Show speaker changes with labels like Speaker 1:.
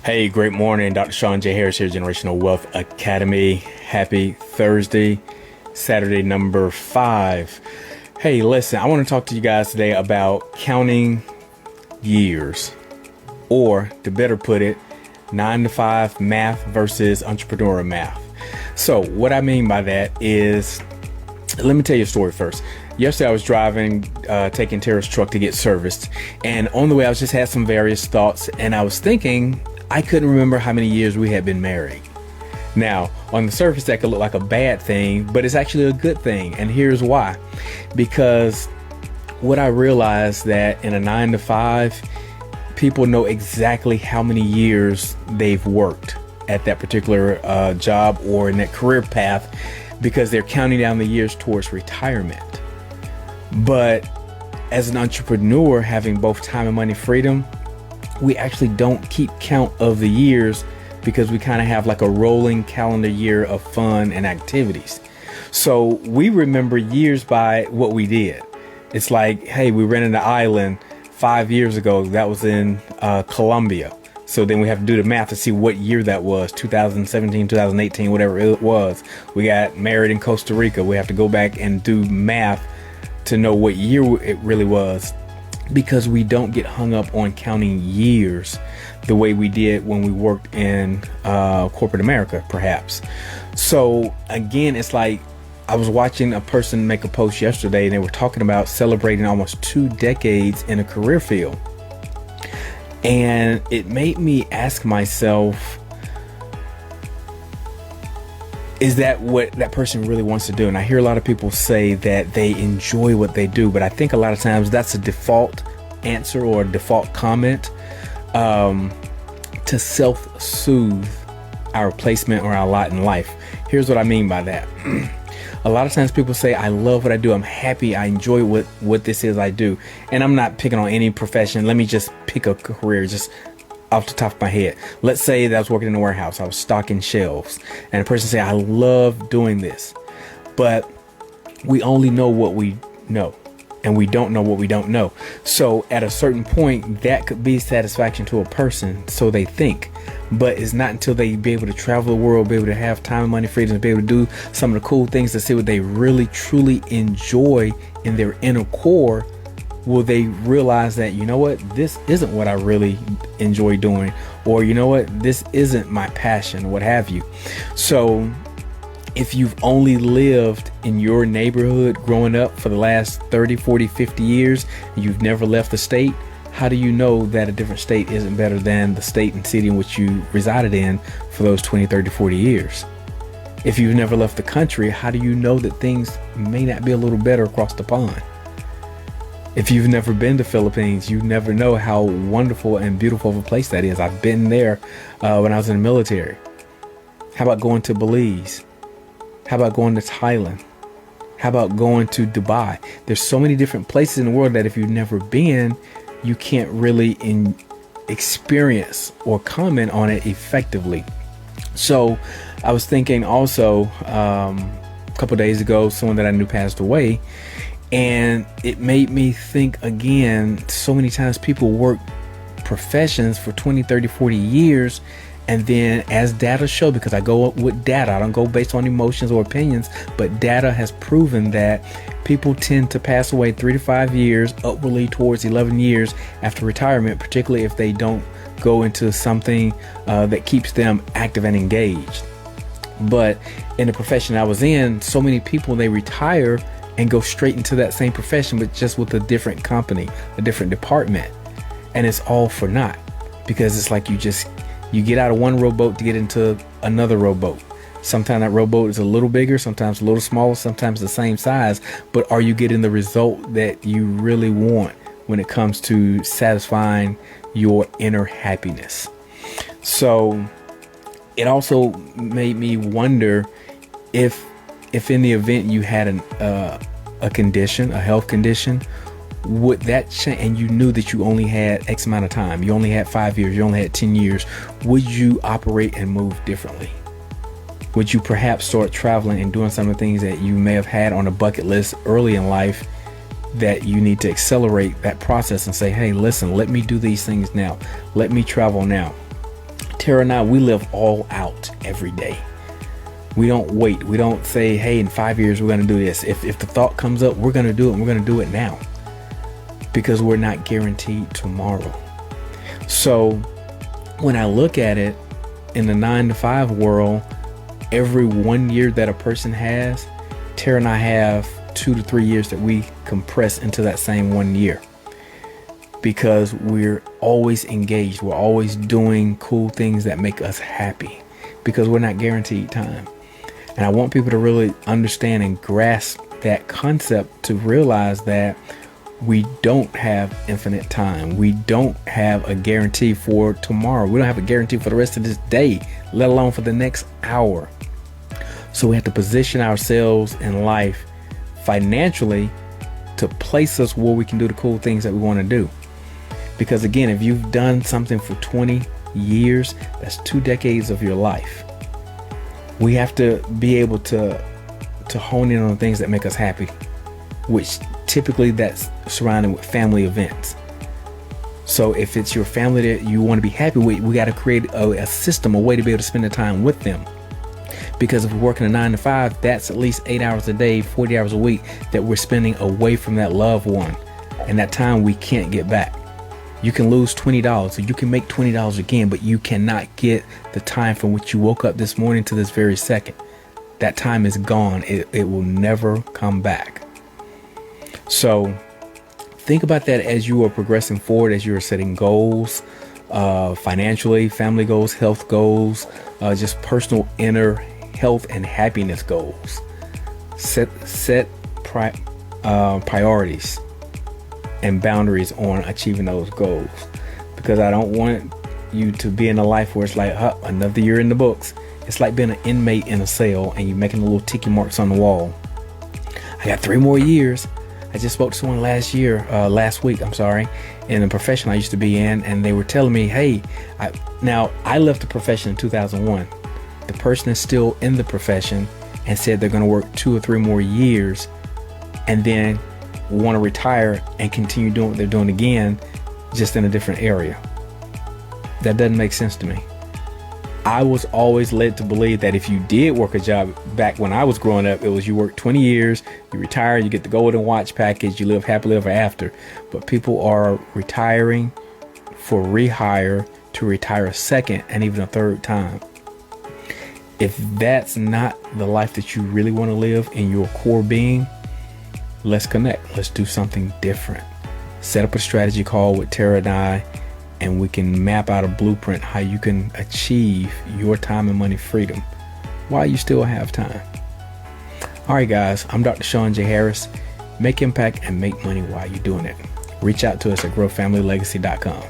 Speaker 1: Hey, great morning. Dr. Sean J. Harris here, Generational Wealth Academy. Happy Thursday, Saturday number 5. Hey, listen, I want to talk to you guys today about counting years, or to better put it, 9 to 5 math versus entrepreneurial math. So what I mean by that is, let me tell you a story first. Yesterday I was driving, taking Tara's truck to get serviced, and on the way I was just had some various thoughts, and I was thinking I couldn't remember how many years we had been married. Now, on the surface that could look like a bad thing, but it's actually a good thing, and here's why. Because what I realized that in a 9 to 5, people know exactly how many years they've worked at that particular job or in that career path, because they're counting down the years towards retirement. But as an entrepreneur, having both time and money freedom, we actually don't keep count of the years, because we kind of have like a rolling calendar year of fun and activities. So we remember years by what we did. It's like, hey, we rented an island 5 years ago. That was in Colombia. So then we have to do the math to see what year that was, 2017, 2018, whatever it was. We got married in Costa Rica. We have to go back and do math to know what year it really was, because we don't get hung up on counting years the way we did when we worked in corporate America, perhaps. So again, it's like I was watching a person make a post yesterday, and they were talking about celebrating almost 2 decades in a career field. And it made me ask myself, is that what that person really wants to do? And I hear a lot of people say that they enjoy what they do, but I think a lot of times that's a default answer or a default comment to self-soothe our placement or our lot in life. Here's what I mean by that. A lot of times people say, I love what I do. I'm happy. I enjoy what this is I do. And I'm not picking on any profession. Let me just pick a career just off the top of my head. Let's say that I was working in a warehouse. I was stocking shelves, and a person say, I love doing this. But we only know what we know, and we don't know what we don't know. So at a certain point, that could be satisfaction to a person, so they think. But it's not until they be able to travel the world, be able to have time and money freedom, to be able to do some of the cool things, to see what they really truly enjoy in their inner core, will they realize that, you know what, this isn't what I really enjoy doing, or you know what, this isn't my passion, what have you. So if you've only lived in your neighborhood growing up for the last 30, 40, 50 years, and you've never left the state, how do you know that a different state isn't better than the state and city in which you resided in for those 20, 30, 40 years? If you've never left the country, how do you know that things may not be a little better across the pond? If you've never been to Philippines, you never know how wonderful and beautiful of a place that is. I've been there when I was in the military. How about going to Belize? How about going to Thailand? How about going to Dubai? There's so many different places in the world that if you've never been, you can't really experience or comment on it effectively. So I was thinking also, a couple days ago, someone that I knew passed away. And it made me think again, so many times people work professions for 20, 30, 40 years. And then as data show, because I go with data, I don't go based on emotions or opinions, but data has proven that people tend to pass away 3 to 5 years, upwardly towards 11 years after retirement, particularly if they don't go into something that keeps them active and engaged. But in the profession I was in, so many people, they retire and go straight into that same profession, but just with a different company, a different department. And it's all for naught, because it's like you get out of one rowboat to get into another rowboat. Sometimes that rowboat is a little bigger, sometimes a little smaller, sometimes the same size, but are you getting the result that you really want when it comes to satisfying your inner happiness? So it also made me wonder if in the event you had a condition, a health condition, would that change, and you knew that you only had X amount of time, you only had 5 years, you only had 10 years, would you operate and move differently? Would you perhaps start traveling and doing some of the things that you may have had on a bucket list early in life that you need to accelerate that process and say, hey, listen, let me do these things now. Let me travel now. Tara and I, we live all out every day. We don't wait. We don't say, hey, in 5 years, we're going to do this. If the thought comes up, we're going to do it. And we're going to do it now, because we're not guaranteed tomorrow. So when I look at it in the 9-to-5 world, every 1 year that a person has, Tara and I have 2 to 3 years that we compress into that same 1 year, because we're always engaged. We're always doing cool things that make us happy, because we're not guaranteed time. And I want people to really understand and grasp that concept, to realize that we don't have infinite time. We don't have a guarantee for tomorrow. We don't have a guarantee for the rest of this day, let alone for the next hour. So we have to position ourselves in life financially to place us where we can do the cool things that we want to do. Because again, if you've done something for 20 years, that's 2 decades of your life. We have to be able to hone in on things that make us happy, which typically that's surrounded with family events. So if it's your family that you want to be happy with, we got to create a system, a way to be able to spend the time with them. Because if we're working a 9-to-5, that's at least 8 hours a day, 40 hours a week that we're spending away from that loved one. And that time we can't get back. You can lose $20, or you can make $20 again, but you cannot get the time from which you woke up this morning to this very second. That time is gone. It will never come back. So think about that as you are progressing forward, as you are setting goals, financially, family goals, health goals, just personal inner health and happiness goals. Set priorities and boundaries on achieving those goals, because I don't want you to be in a life where it's like, another year in the books. It's like being an inmate in a cell and you're making the little ticky marks on the wall. I got 3 more years. I just spoke to someone last week, in a profession I used to be in, and they were telling me, hey, I left the profession in 2001. The person is still in the profession and said they're going to work 2 or 3 more years and then want to retire and continue doing what they're doing again, just in a different area. That doesn't make sense to me. I was always led to believe that if you did work a job back when I was growing up, it was you work 20 years, you retire, you get the golden watch package, you live happily ever after. But people are retiring for rehire, to retire a second and even a third time. If that's not the life that you really want to live in your core being, let's connect. Let's do something different. Set up a strategy call with Tara and I, and we can map out a blueprint how you can achieve your time and money freedom while you still have time. All right, guys, I'm Dr. Sean J. Harris. Make impact and make money while you're doing it. Reach out to us at growfamilylegacy.com.